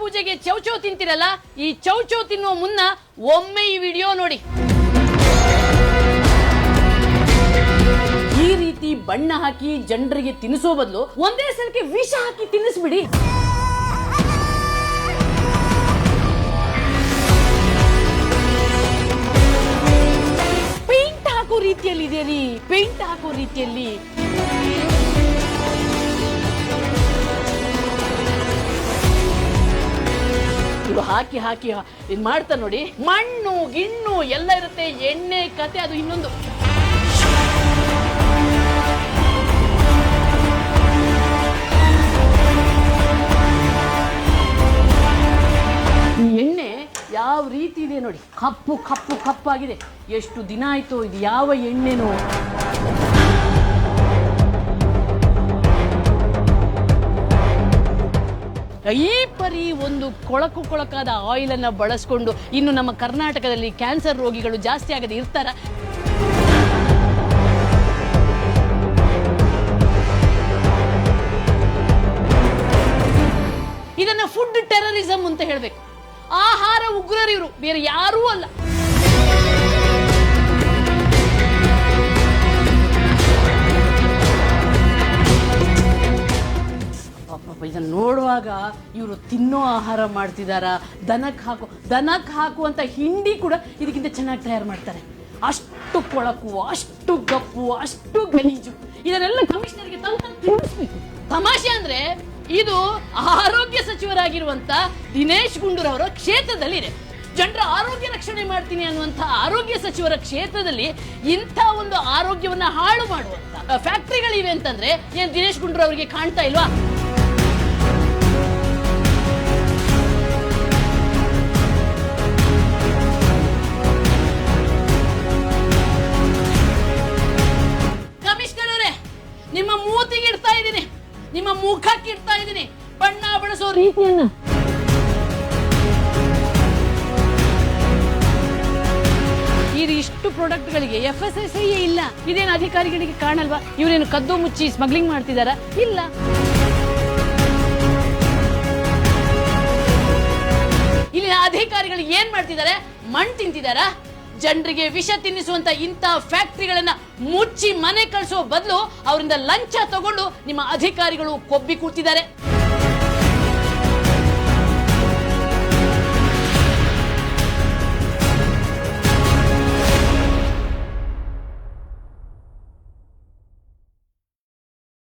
ಪೂಜೆಗೆ ಚೌಚೌ ತಿಂತಿರಲ್ಲ, ಈ ಚೌಚೌ ತಿನ್ನುವ ಮುನ್ನ ಒಮ್ಮೆ ಈ ವಿಡಿಯೋ ನೋಡಿ. ಈ ರೀತಿ ಬಣ್ಣ ಹಾಕಿ ಜನರಿಗೆ ತಿನ್ನಿಸೋ ಬದಲು ಒಂದೇ ಸಲಕ್ಕೆ ವಿಷ ಹಾಕಿ ತಿನ್ನಿಸ್ಬಿಡಿ. ಪೇಂಟ್ ಹಾಕೋ ರೀತಿಯಲ್ಲಿ ಇದೆ ರೀ, ಪೇಂಟ್ ಹಾಕೋ ರೀತಿಯಲ್ಲಿ. ಹಾಕಿ ಹಾಕಿ ಇದು ಮಾಡ್ತಾ ನೋಡಿ, ಮಣ್ಣು ಗಿಣ್ಣು ಎಲ್ಲ ಇರುತ್ತೆ, ಎಣ್ಣೆ ಕತೆ ಅದು ಇನ್ನೊಂದು. ಈ ಎಣ್ಣೆ ಯಾವ ರೀತಿ ಇದೆ ನೋಡಿ, ಕಪ್ಪು ಕಪ್ಪು ಕಪ್ಪಾಗಿದೆ. ಎಷ್ಟು ದಿನ ಆಯ್ತು, ಇದು ಯಾವ ಎಣ್ಣೆನೋ. ಈ ಪರಿ ಒಂದು ಕೊಳಕು ಕೊಳಕಾದ ಆಯಿಲ್ ಅನ್ನ ಬಳಸ್ಕೊಂಡು ಇನ್ನು ನಮ್ಮ ಕರ್ನಾಟಕದಲ್ಲಿ ಕ್ಯಾನ್ಸರ್ ರೋಗಿಗಳು ಜಾಸ್ತಿ ಆಗದೆ ಇರ್ತಾರ? ಇದನ್ನ ಫುಡ್ ಟೆರರಿಸಂ ಅಂತ ಹೇಳ್ಬೇಕು. ಆಹಾರ ಉಗ್ರರು ಇವರು, ಬೇರೆ ಯಾರೂ ಅಲ್ಲ. ಇದನ್ನು ನೋಡುವಾಗ ಇವರು ತಿನ್ನೋ ಆಹಾರ ಮಾಡ್ತಿದಾರ, ದನಕ್ಕೆ ಹಾಕುವಂತ ಹಿಂಡಿ ಕೂಡ ಇದಕ್ಕಿಂತ ಚೆನ್ನಾಗಿ ತಯಾರು ಮಾಡ್ತಾರೆ. ಅಷ್ಟು ಕೊಳಕು, ಅಷ್ಟು ಗಪ್ಪು, ಅಷ್ಟು ಗಲೀಜು, ಇದನ್ನೆಲ್ಲ ಕಮಿಷನರ್ಗೆ ತಿಳಿಸ್ಬೇಕು. ತಮಾಷೆ ಅಂದ್ರೆ ಇದು ಆರೋಗ್ಯ ಸಚಿವರಾಗಿರುವಂತ ದಿನೇಶ್ ಗುಂಡೂರಾವ್ ಅವರ ಕ್ಷೇತ್ರದಲ್ಲಿ ಇದೆ. ಜನರ ಆರೋಗ್ಯ ರಕ್ಷಣೆ ಮಾಡ್ತೀನಿ ಅನ್ನುವಂತ ಆರೋಗ್ಯ ಸಚಿವರ ಕ್ಷೇತ್ರದಲ್ಲಿ ಇಂಥ ಒಂದು ಆರೋಗ್ಯವನ್ನ ಹಾಳು ಮಾಡುವಂತ ಫ್ಯಾಕ್ಟರಿಗಳಿವೆ ಅಂತಂದ್ರೆ ಏನ್ ದಿನೇಶ್ ಗುಂಡೂರಾವ್ ಅವರಿಗೆ ಕಾಣ್ತಾ ಇಲ್ವಾ? ನಿಮ್ಮ ಮೂತಿಗೆ ಇಡ್ತಾ ಇದ್ದೀನಿ, ನಿಮ್ಮ ಮುಖಕ್ಕೆ ಇಡ್ತಾ ಇದ್ದೀನಿ ಬಣ್ಣ ಬಳಸೋ ರೀತಿಯನ್ನ. ಇಷ್ಟು ಪ್ರಾಡಕ್ಟ್ಗಳಿಗೆ FSSAI ಇಲ್ಲ. ಇದೇನು ಅಧಿಕಾರಿಗಳಿಗೆ ಕಾಣಲ್ವಾ? ಇವರೇನು ಕದ್ದು ಮುಚ್ಚಿ ಸ್ಮಗ್ಲಿಂಗ್ ಮಾಡ್ತಿದಾರ? ಇಲ್ಲ. ಇಲ್ಲಿನ ಅಧಿಕಾರಿಗಳು ಏನ್ ಮಾಡ್ತಿದ್ದಾರೆ? ಮಣ್ಣು ತಿಂತಿದಾರ? ಜನರಿಗೆ ವಿಷ ತಿನ್ನಿಸುವಂತ ಇಂಥ ಫ್ಯಾಕ್ಟರಿಗಳನ್ನ ಮುಚ್ಚಿ ಮನೆ ಕಳಿಸುವ ಬದಲು ಅವರಿಂದ ಲಂಚ ತಗೊಂಡು ನಿಮ್ಮ ಅಧಿಕಾರಿಗಳು ಕೊಬ್ಬಿ ಕೂತಿದ್ದಾರೆ.